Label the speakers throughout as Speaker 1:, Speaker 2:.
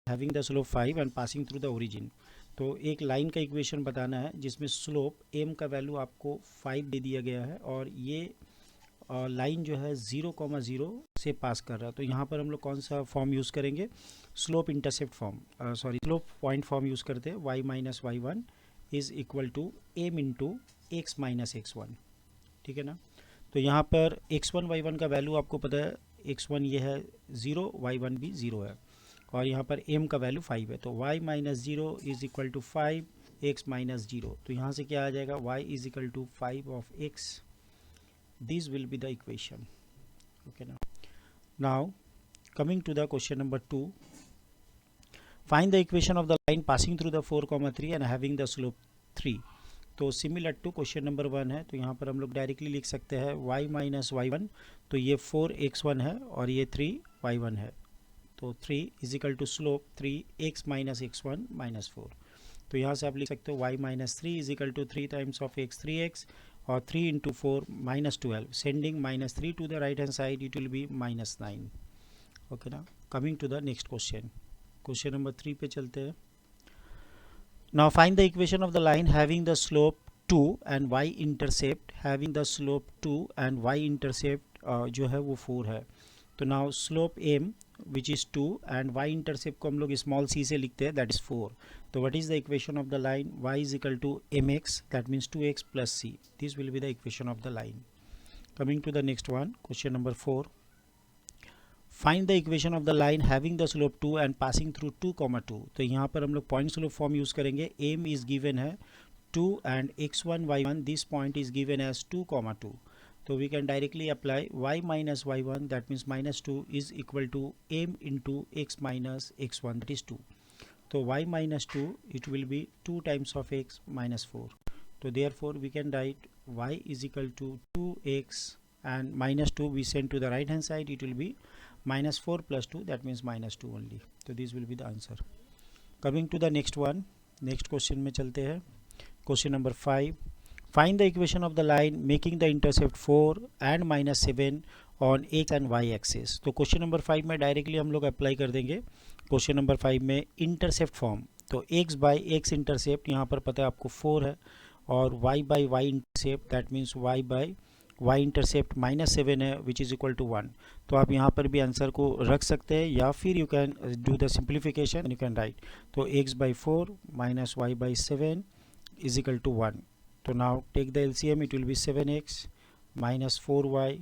Speaker 1: Having the slope 5 and passing through the origin. तो एक line का इक्वेशन बताना है जिसमें स्लोप m का वैल्यू आपको 5 दे दिया गया है और ये लाइन जो है 0,0 से पास कर रहा है। तो यहाँ पर हम लोग कौन सा फॉर्म यूज़ करेंगे, slope intercept form, slope point form use करते हैं। y minus y1 is equal to m into x minus x1, ठीक है ना। तो यहाँ पर x1 y1 का वैल्यू आपको पता है, x1 ये है 0, y1 भी 0 है और यहाँ पर m का वैल्यू 5 है। तो y minus 0 is equal to 5 x minus 0। तो यहाँ से क्या आ जाएगा, y is equal to 5 of x। This will be the equation. Okay, now coming to the question number 2, find the equation of the line passing through the 4,3 and having the slope 3. तो similar to question number 1 है, तो यहाँ पर हम लोग directly लिख सकते हैं y माइनस y1, तो ये 4x1 है और ये 3y1 है। तो 3 is equal to slope 3x minus x1 minus 4। तो यहाँ से आप लिख सकते हो y minus 3 is equal to 3 times of x 3x और 3 into 4 minus 12, sending minus 3 to the right hand side, it will be minus 9। Okay ना। Coming to the next question, question number 3 पे चलते हैं। Now find the equation of the line having the slope 2 and y intercept, having the slope 2 and y intercept जो है वो 4 है। तो now slope m which is 2 and y intercept को हम लोग स्मॉल c से लिखते हैं, that is 4. तो what is the equation of the line, y is equal to mx, that means 2x plus c. This will be the equation of the line. Coming to the next one, question number 4, find the equation of the line having the slope 2 and passing through 2, 2. तो यहाँ पर हम लोग point slope form use करेंगे। m is given है 2 and x1 y1, this point is given as 2, 2. So we can directly apply y minus y1, that means minus 2 is equal to m into x minus x1, that is 2. So y minus 2, it will be 2 times of x minus 4. So therefore we can write y is equal to 2x and minus 2 we send to the right hand side, it will be minus 4 plus 2, that means minus 2 only. So this will be the answer. Coming to the next one, next question में चलते हैं। Question number 5, find the equation of the line making the intercept 4 and minus 7 on x and y axis. तो question number 5 में directly हम लोग apply कर देंगे question number 5 में इंटरसेप्ट फॉर्म। तो x बाई x इंटरसेप्ट यहाँ पर पता है आपको 4 है और y by y intercept, that means y by y intercept minus 7 है विच इज़ इक्वल टू 1। तो आप यहाँ पर भी आंसर को रख सकते हैं या फिर you can do the simplification, you can write. तो x by 4 minus y by 7 is equal to 1. So now take the LCM, it will be 7x minus 4y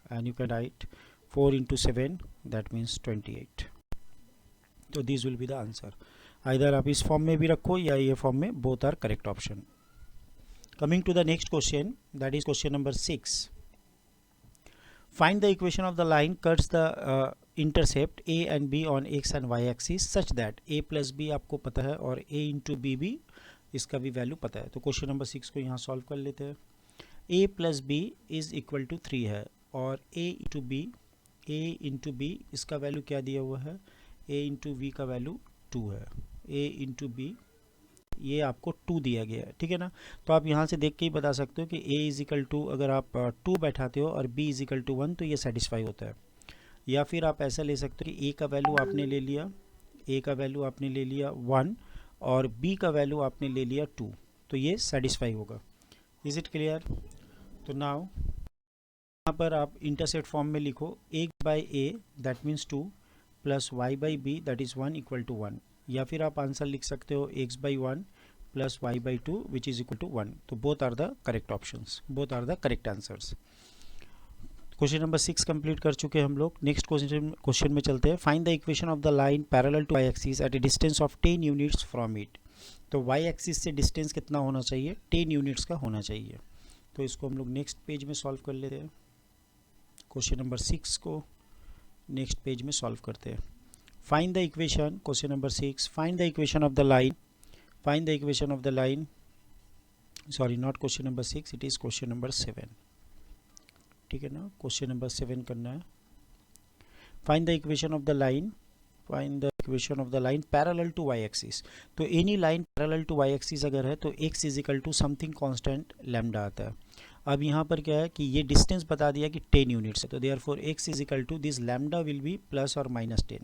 Speaker 1: and you can write 4 into 7, that means 28. So these will be the answer. Either आप इस form में भी रखो या ये form में, both are correct option. Coming to the next question, that is question number 6. Find the equation of the line cuts the intercept a and b on x and y axis such that a plus b आपको पता है और a into b भी इसका भी value पता है। तो क्वेश्चन नंबर 6 को यहाँ सॉल्व कर लेते हैं। a plus b is equal to 3 है और a इंटू बी इसका वैल्यू क्या दिया हुआ है, a इंटू वी का वैल्यू 2 है, a इंटू बी ये आपको 2 दिया गया है, ठीक है ना। तो आप यहाँ से देख के ही बता सकते हो कि a इज इक्वल टू, अगर आप 2 बैठाते हो और b इज इक्वल टू 1 तो ये सेटिस्फाई होता है। या फिर आप ऐसा ले सकते हो कि a का वैल्यू आपने ले लिया, a का वैल्यू आपने ले लिया 1 और b का वैल्यू आपने ले लिया 2, तो ये सेटिस्फाई होगा। Is it clear. तो नाउ यहाँ पर आप इंटरसेप्ट फॉर्म में लिखो x by a that means 2 plus y by b that is 1 equal to 1, या फिर आप आंसर लिख सकते हो x by 1 plus y by 2 which is equal to 1। तो both are the correct options, both are the correct answers. Question number 6 complete कर चुके हैं हम लोग। नेक्स्ट क्वेश्चन में चलते हैं। Find the equation of the line parallel to y axis at a distance of 10 units from it. तो y axis से डिस्टेंस कितना होना चाहिए, 10 यूनिट्स का होना चाहिए। तो इसको हम लोग नेक्स्ट पेज में सॉल्व कर लेते हैं। क्वेश्चन नंबर 6 को नेक्स्ट पेज में सॉल्व करते हैं। Find the equation, question number 6, find the equation of the line, find the equation of the line, sorry not question number 6, it is question number 7, ठीक है ना। क्वेश्चन नंबर 7 करना है। Find the equation of the line, find the equation of the line parallel to Y axis. तो any line parallel to Y axis अगर है तो x is equal to something constant lambda आता है। अब यहाँ पर क्या है कि ये डिस्टेंस बता दिया कि 10 यूनिट्स है, तो therefore x is equal to this lambda will be plus और माइनस 10,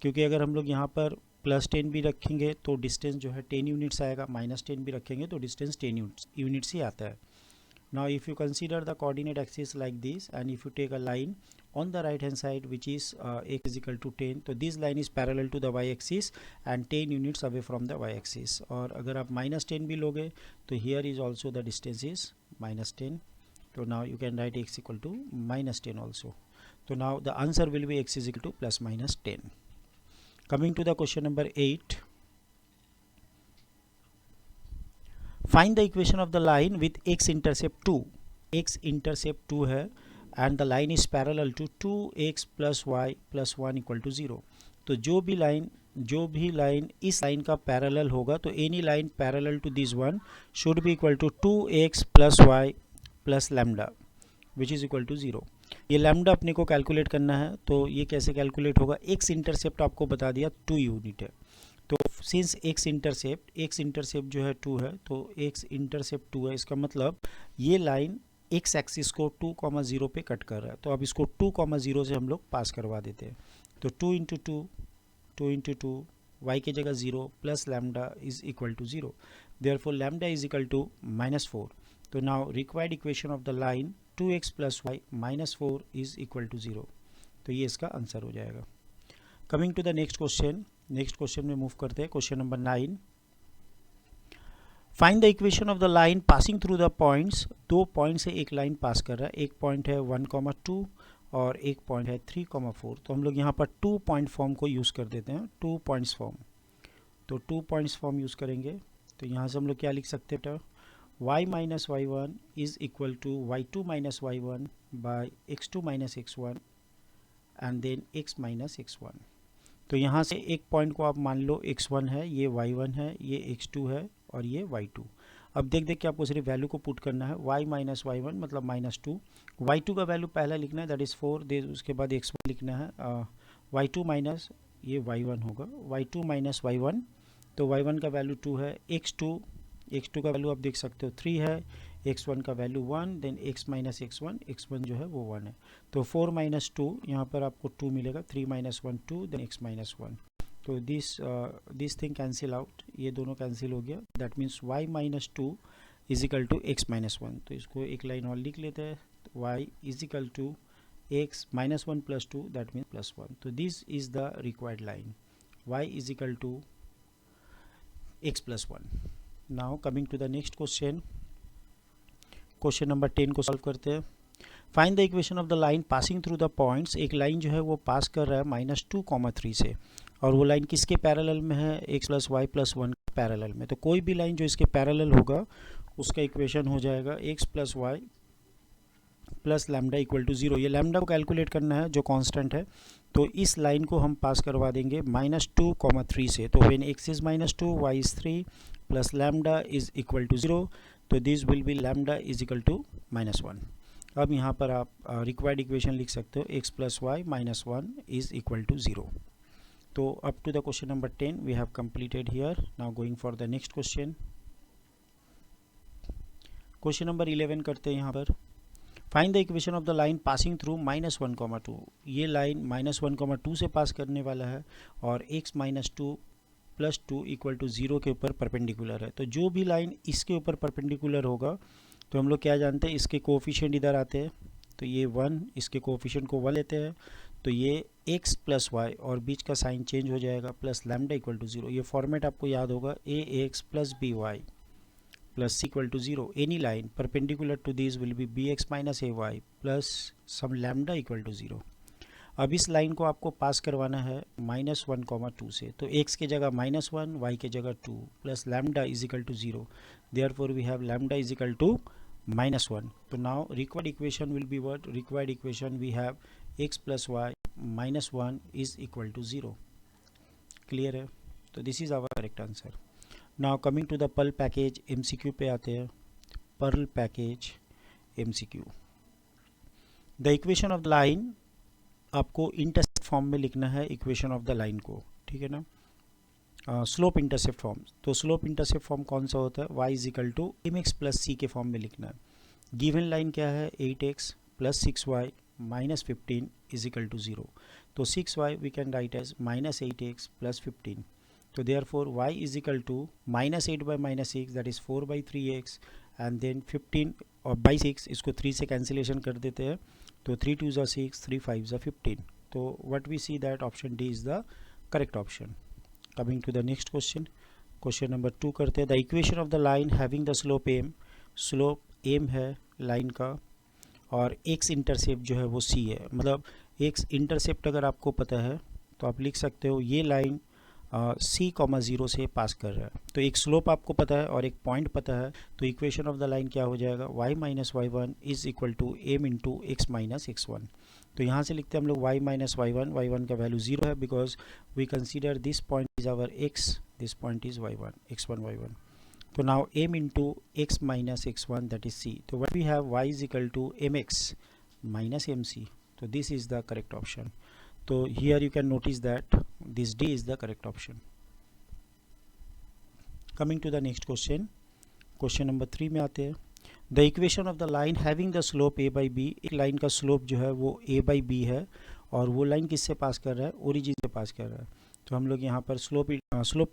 Speaker 1: क्योंकि अगर हम लोग यहाँ पर प्लस 10 भी रखेंगे तो डिस्टेंस जो है 10 यूनिट्स आएगा, माइनस 10 भी रखेंगे तो डिस्टेंस 10 यूनिट्स ही आता है. Now if you consider the coordinate axis like this, and if you take a line on the right hand side which is x is equal to 10, तो this line is parallel to the y axis and 10 units away from the y axis. और अगर आप minus 10 भी लोगे तो here is also the distance is minus 10. So now you can write x equal to minus 10 also. So now the answer will be x is equal to plus minus 10. Coming to the question number 8. Find the equation of the line with x intercept 2. x intercept 2 है and the line is parallel to 2x plus y plus 1 equal to 0. तो जो भी line इस line का parallel होगा तो any line parallel to this one should be equal to 2x plus y plus lambda which is equal to 0. ये lambda अपने को कैलकुलेट करना है. तो ये कैसे कैलकुलेट होगा? x इंटरसेप्ट आपको बता दिया 2 यूनिट है. तो सिंस x इंटरसेप्ट जो है 2 है तो x इंटरसेप्ट 2 है, इसका मतलब ये लाइन x एक्सिस को 2,0 पे कट कर रहा है. तो अब इसको 2,0 से हम लोग पास करवा देते हैं. तो 2 इंटू टू y की जगह 0 plus lambda is equal to 0. Therefore lambda is equal to -4. तो now required equation of the line 2x plus y -4 is equal to 0. तो ये इसका आंसर हो जाएगा. Coming to the next question में move करते हैं. Question number 9. Find the equation of the line passing through the points. 2 point से एक लाइन पास कर रहा है. एक पॉइंट है 1,2 और एक पॉइंट है 3,4. तो हम लोग यहाँ पर 2 पॉइंट फॉर्म को यूज़ कर देते हैं. 2 पॉइंट्स फॉर्म. तो 2 पॉइंट्स फॉर्म यूज़ करेंगे तो यहाँ से हम लोग क्या लिख सकते हैं? y minus y1 is equal to y2 minus y1 by x2 minus x1 and then x minus x1. तो यहाँ से एक पॉइंट को आप मान लो x1 है, ये y1 है, ये x2 है और ये y2. अब देख के आपको सिर्फ वैल्यू को पुट करना है. y माइनस y1 मतलब -2. y2 का वैल्यू पहला लिखना है, दैट इज़ 4. दे उसके बाद x1 लिखना है. y2 माइनस ये y1 होगा. y2 माइनस y1, तो y1 का वैल्यू 2 है. x2 का वैल्यू आप देख सकते हो 3 है. x1 का value 1, then x minus x1 जो है वो 1 है. तो 4 माइनस 2, यहाँ पर आपको 2 मिलेगा. 3 माइनस 1 2, देन x माइनस 1. तो दिस थिंग कैंसिल आउट, ये दोनों कैंसिल हो गया. That means y minus 2 is equal to x minus 1. तो इसको एक लाइन और लिख लेते हैं. y is equal to x minus 1 plus 2, that means plus 1. तो this is the required line. y is equal to x plus 1. Now coming to the next question number 10 को solve करते हैं. Find the equation of the line passing through the points. एक line जो है वो पास कर रहा है -2,3 से, और वो लाइन किसके पैरेलल में है? x प्लस वाई प्लस 1 के पैरेलल में. तो कोई भी लाइन जो इसके पैरेलल होगा उसका इक्वेशन हो जाएगा x plus y plus lambda equal to 0. ये लैम्डा को कैलकुलेट करना है जो कांस्टेंट है. तो इस लाइन को हम पास करवा देंगे -2,3 से. तो when x is -2 y is 3 plus lambda is equal to 0. तो this will be lambda is equal to -1. अब यहाँ पर आप रिक्वायर्ड इक्वेशन लिख सकते हो. x plus y minus 1 is equal to 0. तो up to the question number 10 we have completed here. Now going for the next question number 11 करते हैं यहाँ पर. Find the equation of the line passing through -1,2. ये line -1,2 से पास करने वाला है और x minus 2 plus 2 equal to 0 के ऊपर परपेंडिकुलर है. तो जो भी लाइन इसके ऊपर परपेंडिकुलर होगा तो हम लोग क्या जानते हैं, इसके कोफिशिएंट इधर आते हैं. तो ये 1, इसके कोफिशिएंट को 1 लेते हैं. तो ये x प्लस वाई और बीच का साइन चेंज हो जाएगा प्लस लैम्डा इक्वल टू 0. ये फॉर्मेट आपको याद होगा. ax plus by plus equal to 0. Any line perpendicular to this will be bx minus ay plus some lambda equal to 0. अब इस लाइन को आपको पास करवाना है -1,2 से. तो x की जगह -1, y की जगह 2 plus lambda is equal to 0. Therefore we have lambda is equal to -1. तो now required equation will be what? Required equation we have x plus y -1 is equal to 0. Clear है? तो this is our correct answer. Now coming to the pearl package MCQ पे आते हैं. Pearl package MCQ. The equation of the line आपको intercept form में लिखना है. Equation of the line को, ठीक है ना. Slope intercept form. तो स्लोप इंटरसेप्ट फॉर्म कौन सा होता है? y is equal to mx plus c के फॉर्म में लिखना है. गिवन लाइन क्या है? 8x plus 6y minus 15 is equal to 0. तो 6y we can write as -8x plus 15. तो therefore y is equal to -8 by -6 that is 4 by 3x and then 15 और by 6 इसको 3 से कैंसिलेशन कर देते हैं तो 3 2 ज़ा 6 3 5 ज़ा 15 तो what we see that option D is the correct option. Coming to the next question, question number 2 करते हैं. The equation of the line having the slope m, slope m है लाइन का और x इंटरसेप्ट जो है वो c है. मतलब x इंटरसेप्ट अगर आपको पता है तो आप लिख सकते हो ये लाइन c, 0 से पास कर रहा है. तो एक स्लोप आपको पता है और एक पॉइंट पता है तो इक्वेशन ऑफ द लाइन क्या हो जाएगा, y minus y one is equal to m into x minus x one. तो यहाँ से लिखते हैं हम लोग y माइनस वाई वन का वैल्यू 0 है because we consider this point is our x, this point is y1, x1 y1. तो now m into x minus x one that is c. तो what we have y is equal to mx minus mc. तो this is the correct option. So here you can notice that this D is the correct option. Coming to the next question, question number 3 में आते हैं. The equation of the line having the slope a by b, एक line का slope जो है वो a by b है और वो लाइन किससे पास कर रहा है, ओरिजिन से पास कर रहा है. तो हम लोग यहाँ पर स्लोप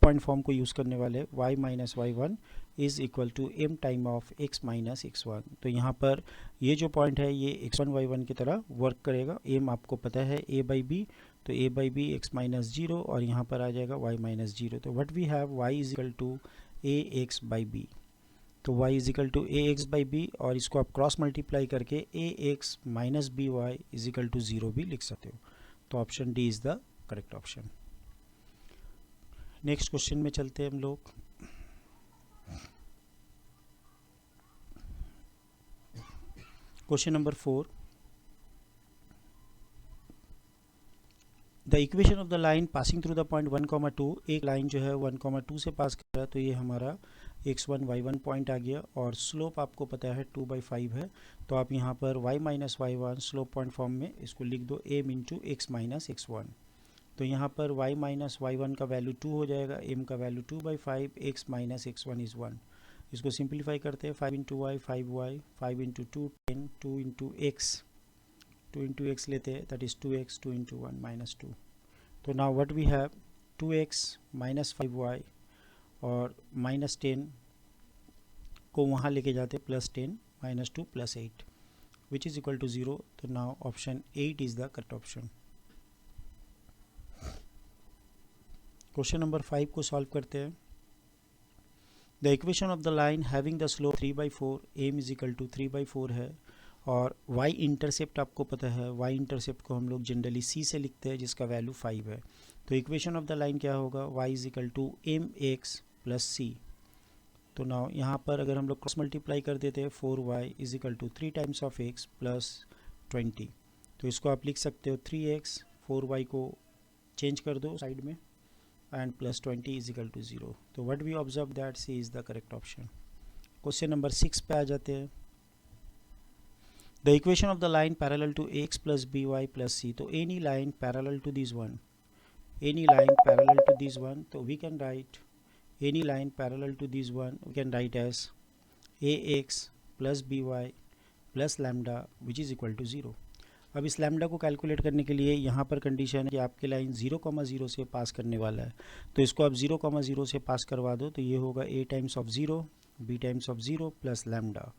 Speaker 1: पॉइंट फॉर्म को यूज़ करने वाले y minus y one is equal to m time of x minus x one. तो यहाँ पर ये जो पॉइंट है ये x1 y1 की तरह वर्क करेगा. एम आपको पता है a बाई बी, तो a by B X minus zero और यहाँ पर आ जाएगा y माइनस जीरो. तो what we have y is equal to A X by B. तो y is equal to A X by B और इसको आप क्रॉस मल्टीप्लाई करके A X minus B Y is equal to 0 भी लिख सकते हो. तो option D is the correct option. Next question में चलते हैं हम लोग. Question number 4. The equation of the line passing through the point 1,2. एक लाइन जो है 1,2 से पास कर रहा है तो ये हमारा x1 y1 पॉइंट आ गया और स्लोप आपको पता है 2/5 है. तो आप यहाँ पर y minus y one slope point form में इसको लिख दो m into x minus x one. तो यहाँ पर y माइनस वाई वन का वैल्यू 2 हो जाएगा, m का value 2/5, x minus x one is 1. इसको सिंप्लीफाई करते हैं 5 into y 5y, 5 into 2 10, 2 into x लेते हैं that is 2x, 2 into 1 minus 2. तो now what we have 2x minus 5y और माइनस 10 को वहाँ लेके जाते plus 10 minus 2 plus 8 which is equal to 0. तो now option 8 is the correct option. Question number 5 को सॉल्व करते हैं. The equation of the line having the slope 3/4, m is equal to 3/4 है और y इंटरसेप्ट आपको पता है. y इंटरसेप्ट को हम लोग जनरली c से लिखते हैं जिसका वैल्यू 5 है. तो इक्वेशन ऑफ द लाइन क्या होगा, y is equal to M X plus C. तो नाउ यहाँ पर अगर हम लोग क्रॉस मल्टीप्लाई कर देते हैं 4y is equal to 3 times of x plus 20. तो इसको आप लिख सकते हो 3x, 4y को चेंज कर दो साइड में and plus 20 is equal to 0. तो what we observe that C is the correct option. Question number 6 पे आ जाते हैं. The equation of the line parallel to ax plus by plus c. तो any line parallel to this one, तो we can write any line parallel to this one we can write as ax plus by plus lambda which is equal to 0. अब इस lambda को calculate करने के लिए यहाँ पर कंडीशन है कि आपके लाइन 0,0 से पास करने वाला है. तो इसको आप 0,0 से पास करवा दो तो ये होगा a times of 0 b times of 0 plus lambda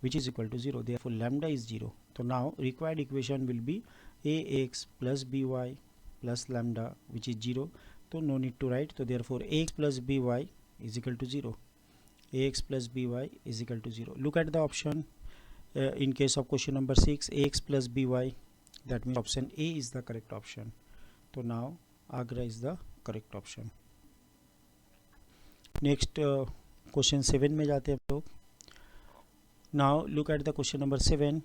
Speaker 1: which is equal to 0. Therefore lambda is 0. तो now required equation will be ax plus by plus lambda which is 0. तो नो नीड टू राइट. तो therefore ax plus by is equal to 0. ax plus by is equal to 0. Look at the option. In case of question number 6, ax plus by, that means option A is the correct option. So now Agra is the correct option. Next question 7 में जाते हैं हम लोग. Now look at the question number 7.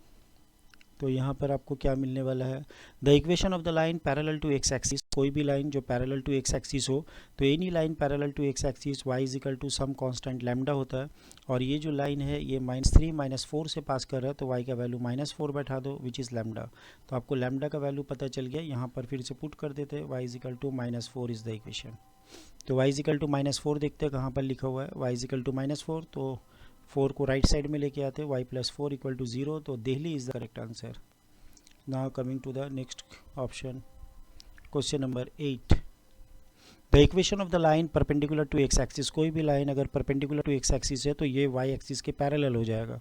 Speaker 1: तो यहाँ पर आपको क्या मिलने वाला है, the equation of the line parallel to x axis. कोई भी लाइन जो पैरेलल टू एक्स एक्सिस हो तो any line parallel to x axis y is equal to some constant lambda होता है. और ये जो लाइन है ये -3 -4 से पास कर रहा है तो y का वैल्यू -4 बैठा दो विच इज़ लैम्डा. तो आपको लैम्डा का वैल्यू पता चल गया. यहाँ पर फिर से पुट कर देते हैं y is equal to -4 is the equation. तो y इज इक्वल टू -4 देखते हैं कहाँ पर लिखा हुआ है. y इज इक्वल टू -4 तो 4 को राइट साइड में लेके आते हैं. y plus 4 equal to 0. तो Delhi is the correct answer. Now coming to the next option, question number 8. The equation of the line perpendicular to x axis, कोई भी line अगर परपेंडिकुलर टू एक्स एक्सिस है तो ये वाई एक्सिस के parallel हो जाएगा।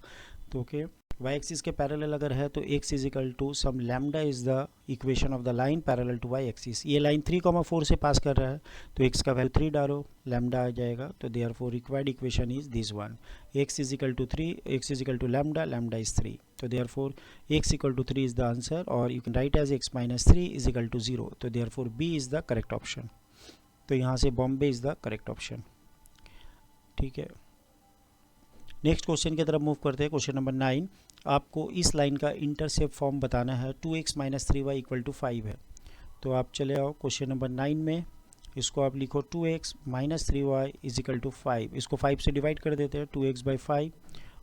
Speaker 1: तो ओके, वाई एक्सिस के पैरेलल अगर है तो x is equal to some lambda is the equation of the line parallel to Y axis. ये लाइन 3,4 से पास कर रहा है तो x का वैल्यू 3 डालो, लैम्डा आ जाएगा। तो therefore required equation is this one, x is equal to 3, x is equal to lambda, lambda is 3। तो therefore x equal to 3 is the answer, और you can write as x minus 3 is equal to 0। तो therefore b is the correct option. तो यहाँ से Bombay is the correct option. ठीक है, next question की तरफ मूव करते हैं। क्वेश्चन नंबर 9, आपको इस लाइन का इंटरसेप्ट फॉर्म बताना है। 2x minus 3y equal to 5 है। तो आप चले आओ क्वेश्चन नंबर 9 में, इसको आप लिखो 2x minus 3y is equal to 5। इसको 5 से डिवाइड कर देते हैं, 2x बाई 5,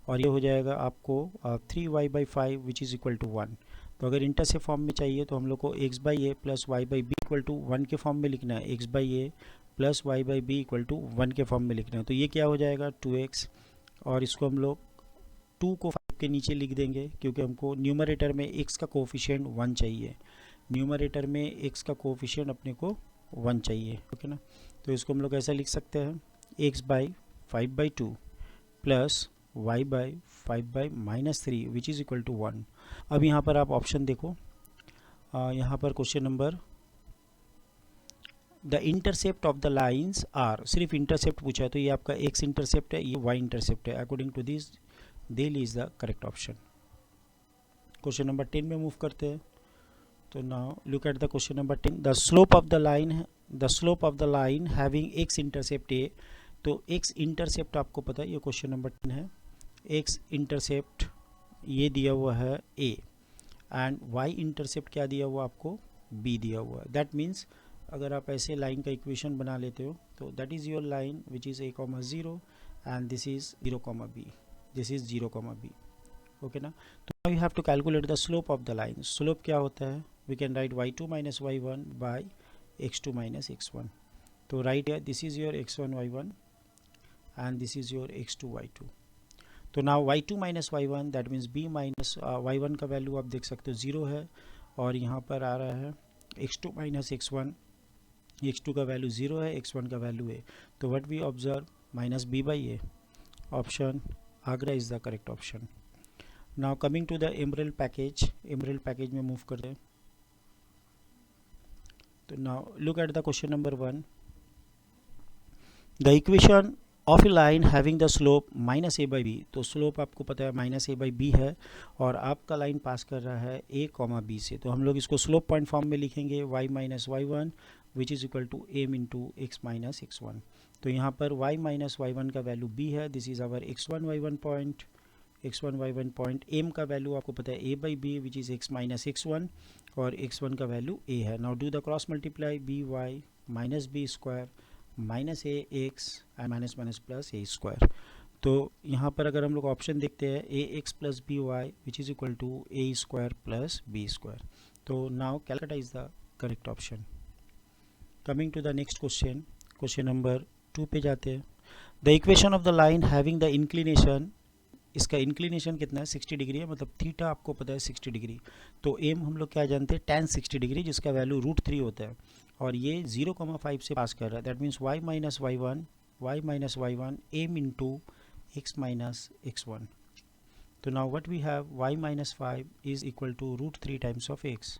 Speaker 1: और ये हो जाएगा आपको 3y by 5 which is equal to 1। तो अगर इंटरसेप्ट फॉर्म में चाहिए तो हम लोग को x by a plus y by b equal to 1 के फॉर्म में लिखना है, x by a plus y by b equal to 1 के फॉर्म में लिखना है। तो ये क्या हो जाएगा 2x, और इसको हम लोग 2 को 5 के नीचे लिख देंगे क्योंकि हमको न्यूमरेटर में x का कोफिशिएंट 1 चाहिए। न्यूमरेटर में x का कोफिशिएंट अपने को 1 चाहिए, ओके ना। तो इसको हम लोग ऐसा लिख सकते हैं, x बाई 5/2 प्लस y by 5/-3 which is equal to 1। अब यहाँ पर आप ऑप्शन देखो, यहाँ पर question number the intercept of the lines are, सिर्फ इंटरसेप्ट पूछा है तो ये आपका x इंटरसेप्ट है, ये y इंटरसेप्ट है। अकॉर्डिंग टू दिस दिल is the correct option. Question number 10 में मूव करते हैं। तो now look at the question number 10, the slope of the line having x intercept a। तो x इंटरसेप्ट आपको पता है, ये क्वेश्चन नंबर 10 है। x इंटरसेप्ट ये दिया हुआ है a, एंड y इंटरसेप्ट क्या दिया हुआ आपको, b दिया हुआ है। दैट मीन्स अगर आप ऐसे लाइन का इक्वेशन बना लेते हो तो that is your line which is a, 0 and this is 0, b, this is 0, b, okay ना। तो now you have to calculate the slope of the line. Slope क्या होता है, we can write y2 minus y1 by x2 minus x1। तो right है, this is your x1 y1 and this is your x2 y2। तो now y2 minus y1 that means b minus y1 का value आप देख सकते हो 0 है, और यहाँ पर आ रहा है x2 माइनस x1, x2 का वैल्यू 0 है, x1 का वैल्यू है। तो what we observe, minus b by a. Option Agra is the correct option. Now coming to the emerald package में मूव करते हैं। तो now look at the question number 1, the equation of a line having the slope minus a by B. तो slope आपको पता है minus a by B है, और आपका लाइन पास कर रहा है a, b से। तो हम लोग इसको स्लोप पॉइंट फॉर्म में लिखेंगे, y minus y1 which is equal to m into x minus x1। तो यहाँ पर y माइनस y1 का वैल्यू b है, this is our x1 y1 point. m का वैल्यू आपको पता है a by b which is x minus x1, और x1 का वैल्यू a है। Now do the cross multiply, b y minus b square minus a x and minus minus plus a square. तो यहाँ पर अगर हम लोग ऑप्शन देखते हैं A X plus B Y which is equal to A square plus B square. तो now Calcutta is the correct option. Coming to the next question, question number 2 पे जाते हैं। The equation of the line having the inclination, इसका inclination कितना है 60 degree है, मतलब theta आपको पता है 60 डिग्री। तो एम हम लोग क्या जानते हैं tan 60 डिग्री, जिसका वैल्यू √3 होता है, और ये 0,5 से पास कर रहा है। That means y minus y1 m into x minus x1। तो now what we have, y minus 5 is equal to √3 times of x।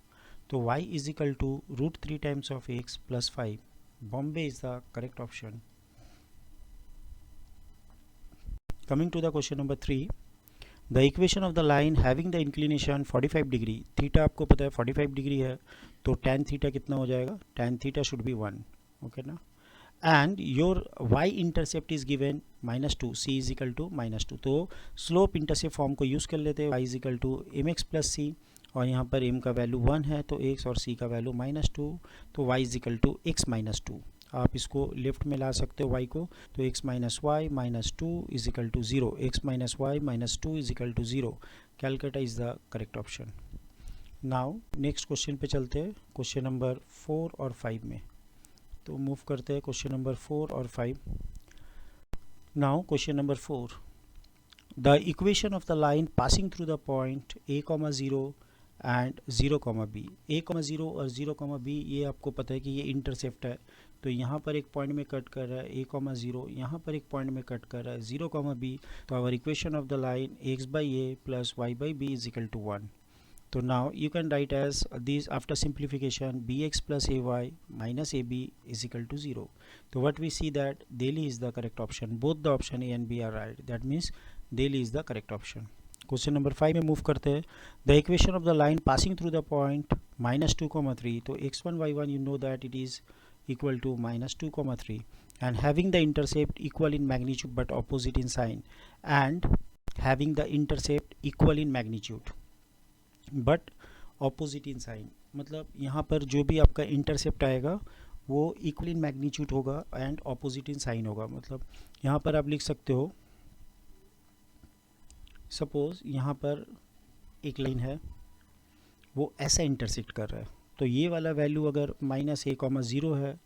Speaker 1: तो y is equal to √3 times of x plus 5। Bombay is the correct option. Coming to the question number 3, the equation of the line having the inclination 45 degree, theta आपको पता है 45 degree है, तो tan theta कितना हो जाएगा, tan theta should be 1, okay ना। And your y intercept is given -2, c is equal to -2। तो स्लोप इंटरसेप्ट फॉर्म को यूज़ कर लेते हैं, y is equal to mx plus c, और यहाँ पर m का वैल्यू 1 है तो x, और c का वैल्यू -2, तो y is equal to x minus 2। आप इसको लेफ्ट में ला सकते हो y को, तो x minus y minus 2 is equal to 0, x minus y minus 2 is equal to 0। Calcutta is the correct option. Now next question पे चलते हैं, क्वेश्चन नंबर 4 और 5 में। तो मूव करते हैं क्वेश्चन नंबर 4 और 5। Now question number 4, the equation of the line passing through the point a, 0 and 0, b। a, 0 और 0, b ये आपको पता है कि ये इंटरसेप्ट है, तो यहाँ पर एक पॉइंट में कट कर रहा है a कॉमा 0, यहाँ पर एक पॉइंट में कट कर रहा है 0 कॉमा b। तो our equation of the line x by a plus y by b is equal to 1। तो now you can write as this after simplification bx plus ay minus ab is equal to 0। तो what we see that Delhi is the correct option, both the option A and B are right, that means Delhi is the correct option. Question number 5 में move करते हैं। The equation of the line passing through the point -2, 3, तो x1 y1 you know that it is equal to -2, 3 and having the intercept equal in magnitude but opposite in sign, and having the intercept equal in magnitude but opposite in sign, मतलब यहाँ पर जो भी आपका intercept आएगा वो equal in magnitude होगा and opposite in sign होगा। मतलब यहाँ पर आप लिख सकते हो, सपोज यहाँ पर एक लाइन है वो ऐसा इंटरसेक्ट कर रहा है, तो ये वाला वैल्यू अगर -a,0 है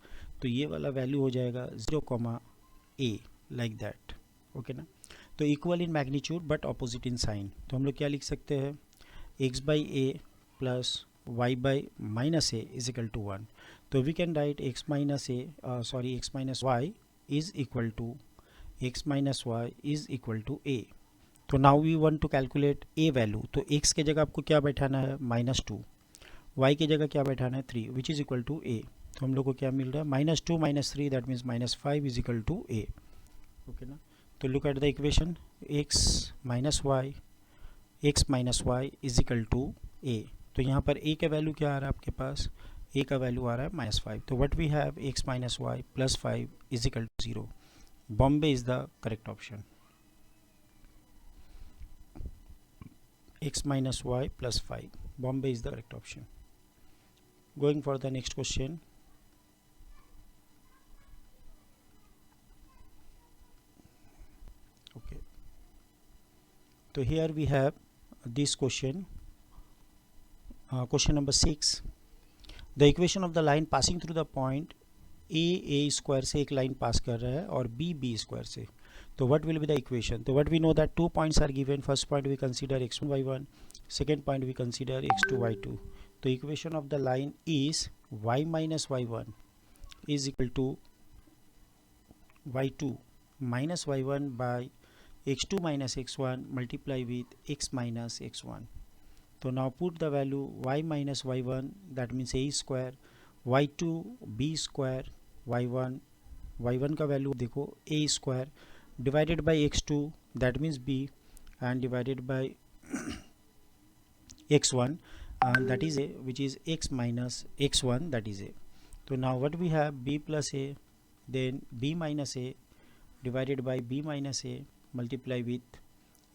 Speaker 1: तो ये वाला वैल्यू हो जाएगा 0,a, लाइक दैट, ओके ना। तो equal in magnitude but opposite in sign, तो हम लोग क्या लिख सकते हैं, x by a plus y by -a is equal to 1। तो we can write x minus y is equal to a। तो now we want to calculate a value, तो x के जगह आपको क्या बैठाना है -2, y की जगह क्या बैठाना है 3, which is equal to a। तो हम लोग को क्या मिल रहा है -2 - 3, that means -5 is equal to a, okay ना। तो look at the equation, x minus y is equal to a। तो यहाँ पर a का वैल्यू क्या आ रहा है आपके पास, a का वैल्यू आ रहा है -5। तो what we have x minus y plus 5 is equal to 0। Bombay is the correct option, x minus y plus 5, Bombay is the correct option. Going for the next question. Okay, so here we have this question, question number 6. The equation of the line passing through the point a square से एक line पास कर रहा है और b square से, तो what will be the equation? So what we know that 2 points are given. First point we consider x1 y1, second point we consider x2 y2. तो equation of the line is y minus y1 is equal to y2 minus y1 by x2 minus x1 multiply with x minus x1. So now put the value y minus y1, that means a square, y2 b square, y1 का value देखो a square divided by x2, that means b, and divided by x1, and that is a, which is x minus x1, that is a. So now what we have, b plus a, then b minus a divided by b minus a multiply with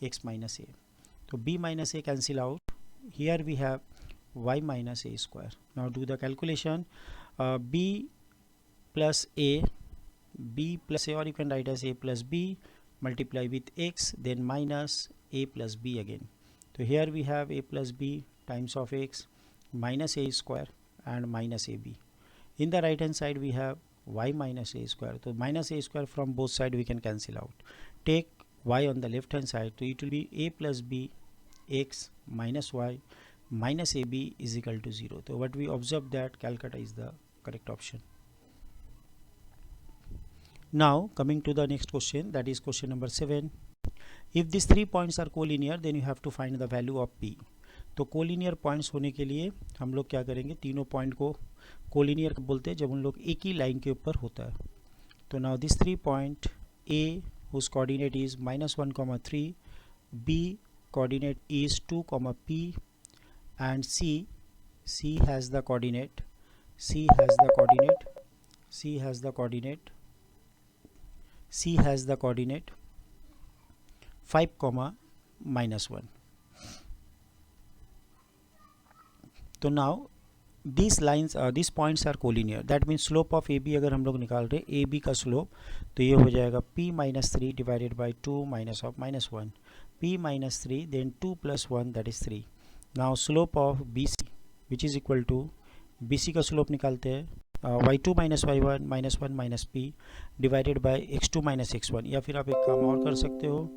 Speaker 1: x minus a. So b minus a cancel out, here we have y minus a square. Now do the calculation, b plus a, or you can write as a plus b multiply with x, then minus a plus b again. So here we have a plus b times of x minus a square and minus ab. In the right hand side we have y minus a square. So minus a square from both sides we can cancel out. Take y on the left hand side, so it will be a plus b x minus y minus ab is equal to 0. So what we observe that Calcutta is the correct option. Now coming to the next question, that is question number 7. If these 3 points are collinear, then you have to find the value of p. तो collinear points होने के लिए हम लोग क्या करेंगे, तीनों point को कोलिनियर बोलते हैं जब उन लोग एक ही लाइन के ऊपर होता है। तो now this 3 point a whose coordinate is -1, 3, b coordinate is 2, p, and c has the coordinate 5, -1. तो now these lines these points are collinear, that means slope of AB अगर हम लोग निकाल रहे AB का स्लोप, तो ये हो जाएगा p minus 3 divided by 2 minus of -1, p minus 3 then 2 plus 1, that is 3. Now slope of BC which is equal to, BC का स्लोप निकालते हैं y2 minus y1 minus 1 minus p divided by x2 minus x1, या फिर आप एक काम और कर सकते हो,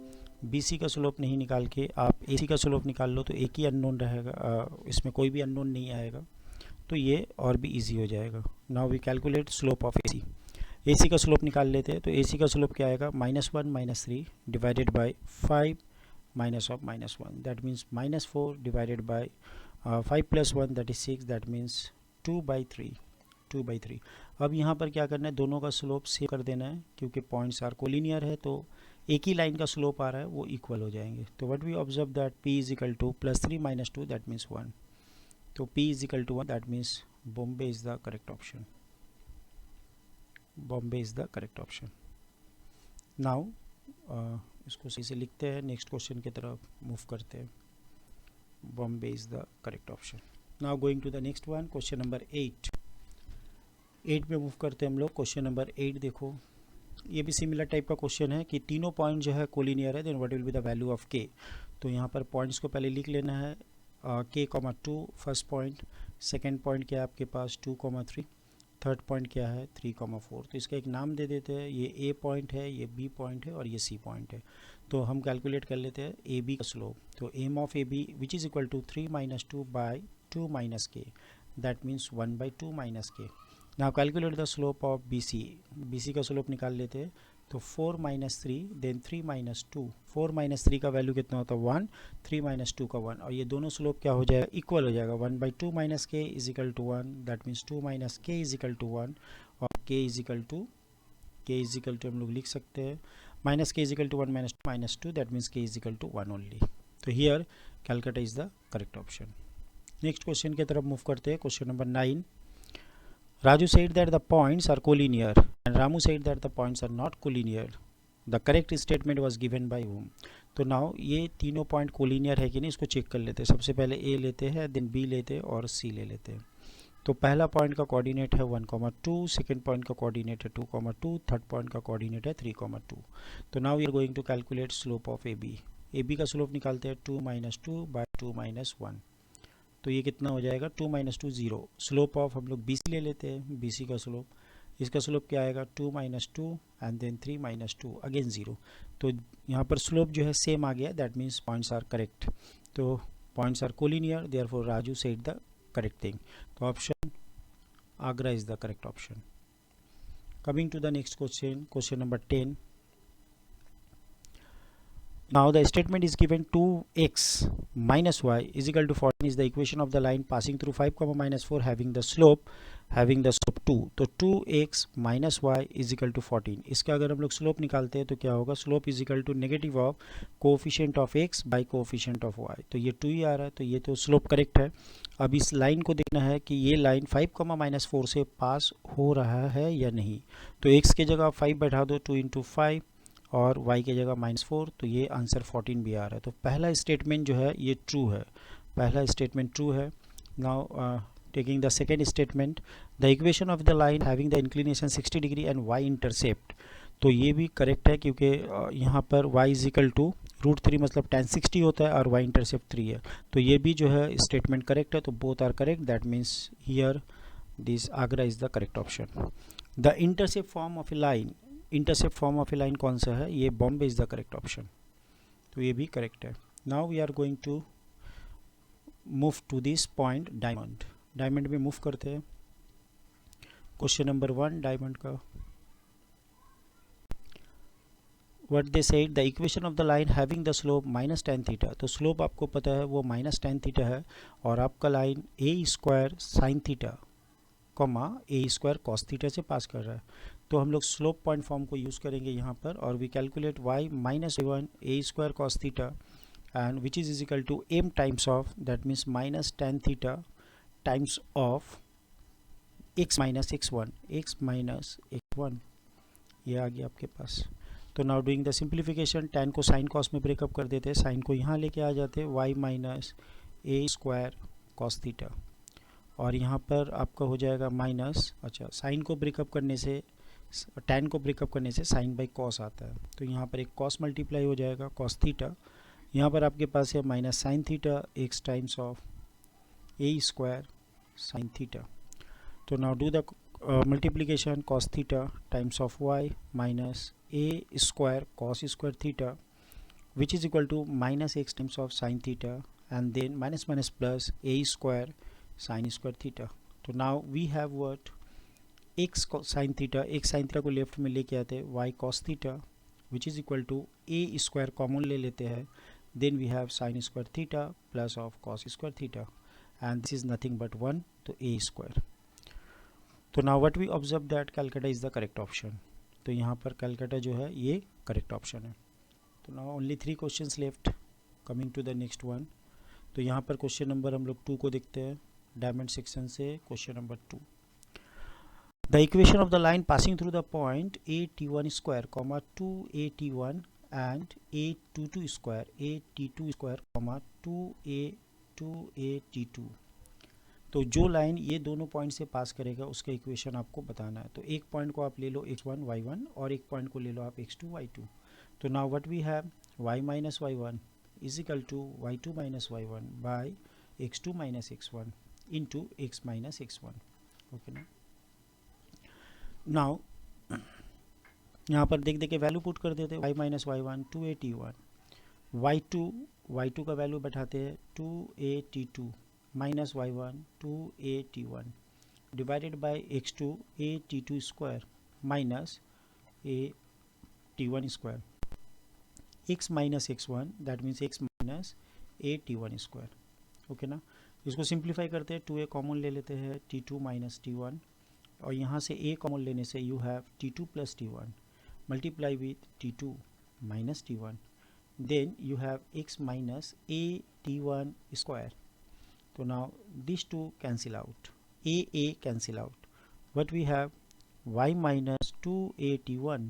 Speaker 1: BC का स्लोप नहीं निकाल के आप AC का स्लोप निकाल लो, तो एक ही अननोन रहेगा, इसमें कोई भी अननोन नहीं आएगा। तो ये और भी इजी हो जाएगा। Now we calculate slope of AC। AC का स्लोप निकाल लेते हैं। तो AC का स्लोप क्या आएगा, -1 -3 divided by 5 minus of -1, that means -4 divided by 5 + 1 that is 6, that means 2/3। अब यहाँ पर क्या करना है, दोनों का स्लोप सेम कर देना है, क्योंकि पॉइंट्स आर कोलिनियर है तो एक ही लाइन का स्लोप आ रहा है, वो इक्वल हो जाएंगे। तो what we observe that P is equal to +3 - 2 that means 1। तो P is equal to 1, that means Bombay is the correct option. Bombay is the correct option. Now इसको सही से लिखते हैं, नेक्स्ट क्वेश्चन की तरफ मूव करते हैं। Bombay is the correct option. Now going to the next one, question number 8 पे मूव करते हैं हम लोग। क्वेश्चन नंबर 8 देखो, ये भी सिमिलर टाइप का क्वेश्चन है कि तीनों पॉइंट जो है कोलिनियर है, then what will be the value of k। तो यहाँ पर पॉइंट्स को पहले लिख लेना है, k, 2 first point, second point क्या है आपके पास 2, 3, थर्ड पॉइंट क्या है 3, 4। तो इसका एक नाम दे देते हैं, ये A पॉइंट है, ये B पॉइंट है और ये C पॉइंट है। तो हम कैलकुलेट कर लेते हैं AB का स्लोप। तो m of AB which is equal to 3 - 2/2 - k, that means 1/2 - k। Now calculate the slope of BC का स्लोप निकाल लेते हैं। तो 4 - 3 देन 3 - 2, 4 - 3 का वैल्यू कितना होता है 1, 3 - 2 का 1, और ये दोनों स्लोप क्या हो जाएगा, इक्वल हो जाएगा। 1/2 - k is equal to 1, that means 2 - k is equal to 1, और k इज इक्वल टू हम लोग लिख सकते हैं -k is equal to 1 - 2 that means k is equal to 1 only. तो here Calcutta is the correct option. Next question की तरफ move करते हैं। Question number 9, Raju said that the points are collinear and Ramu said that the points are not collinear. The correct statement was given by whom? तो now ये तीनों point collinear है कि नहीं, इसको चेक कर लेते हैं। सबसे पहले A लेते हैं, देन B लेते हैं और C ले लेते हैं। तो पहला पॉइंट का कोऑर्डिनेट है 1, 2, सेकेंड पॉइंट का कोऑर्डिनेट है 2, 2, थर्ड पॉइंट का कोऑर्डिनेट है 3, 2। तो now we are going to calculate slope of AB का स्लोप निकालते हैं 2 - 2/2 - 1। तो ये कितना हो जाएगा 2 - 2 0। स्लोप ऑफ हम लोग BC ले लेते हैं, BC का स्लोप, इसका स्लोप क्या आएगा 2 - 2 एंड देन 3 - 2 अगेन 0। तो यहाँ पर स्लोप जो है सेम आ गया, that means points are correct. तो points are collinear, therefore Raju said the correct thing. तो option Agra is the correct option. Coming to the next question, question number 10। Now the statement is given 2x minus y is equal to 14 is the equation of the line passing through 5, -4 having the slope 2। तो 2x minus y is equal to 14। इसका अगर हम लोग slope निकालते हैं तो क्या होगा, slope is equal to negative of coefficient of x by coefficient of y। तो ये 2 ही आ रहा है, तो ये तो स्लोप करेक्ट है। अब इस लाइन को देखना है कि ये लाइन 5, -4 से पास हो रहा है या नहीं। तो x की जगह 5 बैठा दो, 2 × 5 और y की जगह -4, तो ये आंसर 14 भी आ रहा है। तो पहला स्टेटमेंट जो है ये ट्रू है, पहला स्टेटमेंट ट्रू है। Now taking the second statement, the equation of the line having the inclination 60 degree and y intercept. तो ये भी करेक्ट है, क्योंकि यहाँ पर y इज इक्वल टू √3 मतलब tan 60 होता है और y इंटरसेप्ट 3 है। तो ये भी जो है स्टेटमेंट करेक्ट है। तो both are correct, that means here this Agra is the correct option. The intercept form of a line, intercept form of a line कौन सा है, ये Bombay is the correct option. तो ये भी करेक्ट है। Now we are going to move to this point diamond. Diamond में move करते हैं। क्वेश्चन नंबर 1 डायमंड का, what they said the equation of the line having the slope -tan theta. तो slope आपको पता है वो -tan थीटा है, और आपका line a² sin theta a² cos theta से पास कर रहा है। तो हम लोग स्लोप पॉइंट फॉर्म को यूज़ करेंगे यहाँ पर, और we calculate y -1 a² cos theta and which is equal to m times of, that means -tan theta times of x -x1 ये आ गया आपके पास। तो now doing the simplification, tan को sin cos में ब्रेकअप कर देते हैं, sin को यहाँ लेके आ जाते हैं y -a² cos थीटा, और यहाँ पर आपका हो जाएगा माइनस, अच्छा साइन को ब्रेकअप करने से, tan को ब्रेकअप करने से sin बाई cos आता है। तो यहाँ पर एक cos मल्टीप्लाई हो जाएगा cos थीटा, यहाँ पर आपके पास है -sin theta x times of a² sin theta. तो now do the multiplication, cos theta times of y -a² cos² theta which is equal to -x times of sin theta and then minus plus a² sin² theta. तो now we have what X sine theta, X sine theta को left में लेके आते हैं, Y cos theta which is equal to A square common ले लेते हैं, then we have sine square theta plus of cos square theta and this is nothing but 1, तो a square. तो now what we observe that Calcutta is the correct option. तो यहाँ पर कैलकाटा जो है ये करेक्ट ऑप्शन है। तो now only 3 questions left, coming to the next one. तो यहाँ पर क्वेश्चन नंबर हम लोग 2 को देखते हैं, डायमंड सेक्शन से question number 2। The equation of the line passing through the point a_t1 square, 2a_t1 and a_t2 square, a_t2 square, 2a_t2। तो जो लाइन ये दोनों पॉइंट से पास करेगा उसका इक्वेशन आपको बताना है। तो एक पॉइंट को आप ले लो x1 y1 और एक पॉइंट को ले लो आप x2 y2। तो now what we have y minus y1 is equal to y2 minus y1 by x2 minus x1 into x minus x1। Okay ना, नाउ यहाँ पर देख के वैल्यू पुट कर देते हैं, y minus y1 2a_t1, y2 का वैल्यू बैठाते हैं 2a_t2 minus y1 2a_t1 divided by x2 a_t2 square minus a_t1 square, x minus x1 that means x minus a_t1 square. Okay ना, इसको सिंप्लीफाई करते हैं, 2a कॉमन ले लेते हैं, t2 माइनस t1 और यहाँ से a कॉमन लेने से you have t2 plus t1 multiply with t2 minus t1, then you have x minus a_t1 square. तो now this two cancel out, a cancel out, what we have y minus 2a_t1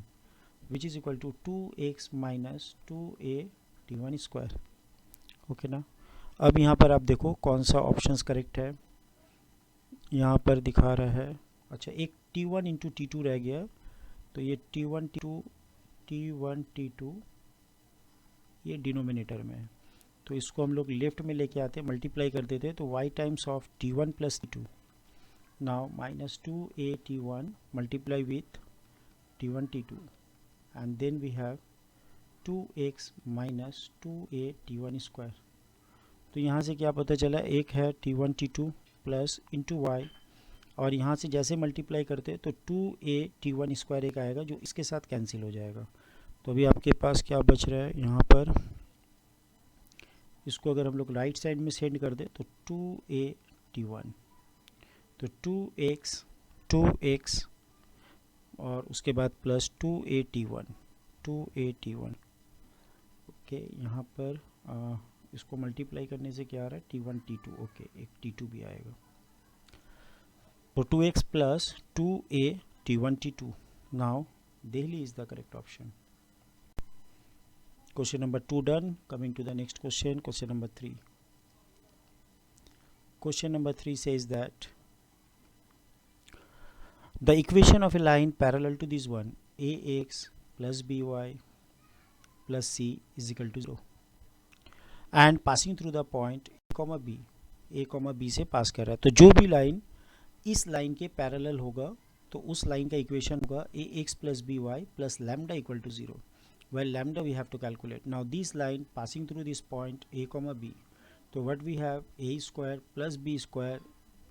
Speaker 1: which is equal to 2x minus 2a_t1 square. Okay ना, अब यहाँ पर आप देखो कौन सा options correct है। यहाँ पर दिखा रहा है, अच्छा एक t1 इंटू t2 रह गया, तो ये t1 t2 ये डिनोमिनेटर में है, तो इसको हम लोग लेफ्ट में लेके आते हैं, मल्टीप्लाई कर देते हैं, तो y times of t1 plus t2, now minus 2a_t1 multiply with t1 t2 and then we have 2x minus 2a_t1 square. तो यहाँ से क्या पता चला, एक है t1 t2 plus into y और यहाँ से जैसे मल्टीप्लाई करते तो 2a_t1 स्क्वायर एक आएगा जो इसके साथ कैंसिल हो जाएगा। तो अभी आपके पास क्या बच रहा है यहाँ पर, इसको अगर हम लोग राइट साइड में सेंड कर दे तो 2a_t1, तो 2x और उसके बाद प्लस 2a_t1 ओके। यहाँ पर इसको मल्टीप्लाई करने से क्या आ रहा है t1 t2, ओके एक t2 भी आएगा, तो 2x plus 2a t1 t2, now Delhi is the correct option. Question number 2 done. Coming to the next question, question number 3. Question number 3 says that the equation of a line parallel to this one, ax plus by plus c is equal to 0 and passing through the point a comma b से pass कर रहा है। तो जो भी line इस line के parallel होगा तो उस लाइन का इक्वेशन होगा ax plus by plus lambda equal to 0, well lambda we have to calculate. Now this line passing through this point a comma b, so what we have a square plus b square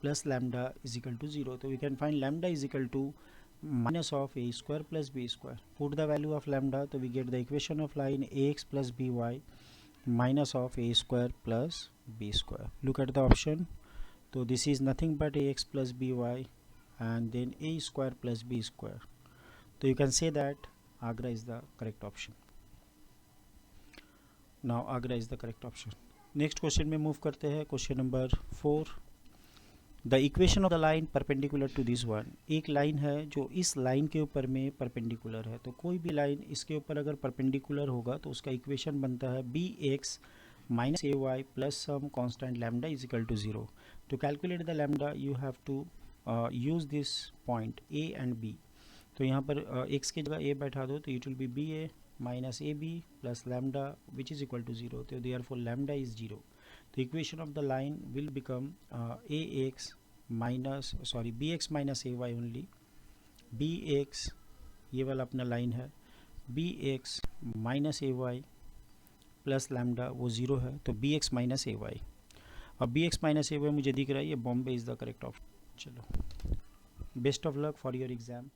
Speaker 1: plus lambda is equal to 0, so we can find lambda is equal to minus of a square plus b square. Put the value of lambda, so we get the equation of line ax plus by minus of a square plus b square. Look at the option, so this is nothing but ax plus by and then a square plus b square, so you can say that Agra is the correct option. Now Agra is the correct option. Next question में move करते हैं, question number 4. The equation of the line perpendicular to this one, एक line है जो इस line के ऊपर में परपेंडिकुलर है, तो कोई भी लाइन इसके ऊपर अगर परपेंडिकुलर होगा तो उसका इक्वेशन बनता है bx minus ay plus some constant lambda is equal to 0. To calculate the lambda you have to use this point a and b. तो यहाँ पर x की जगह a बैठा दो तो it will be ba minus ab plus lambda which is equal to 0. So therefore lambda is 0. The equation of the line will become bx minus ay only. bx ये वाला अपना लाइन है, bx minus ay plus lambda वो 0 है, तो bx minus ay, अब bx minus ay मुझे दिख रहा है ये बॉम्बे इज़ द करेक्ट ऑप्शन. चलो, best of luck for your exam.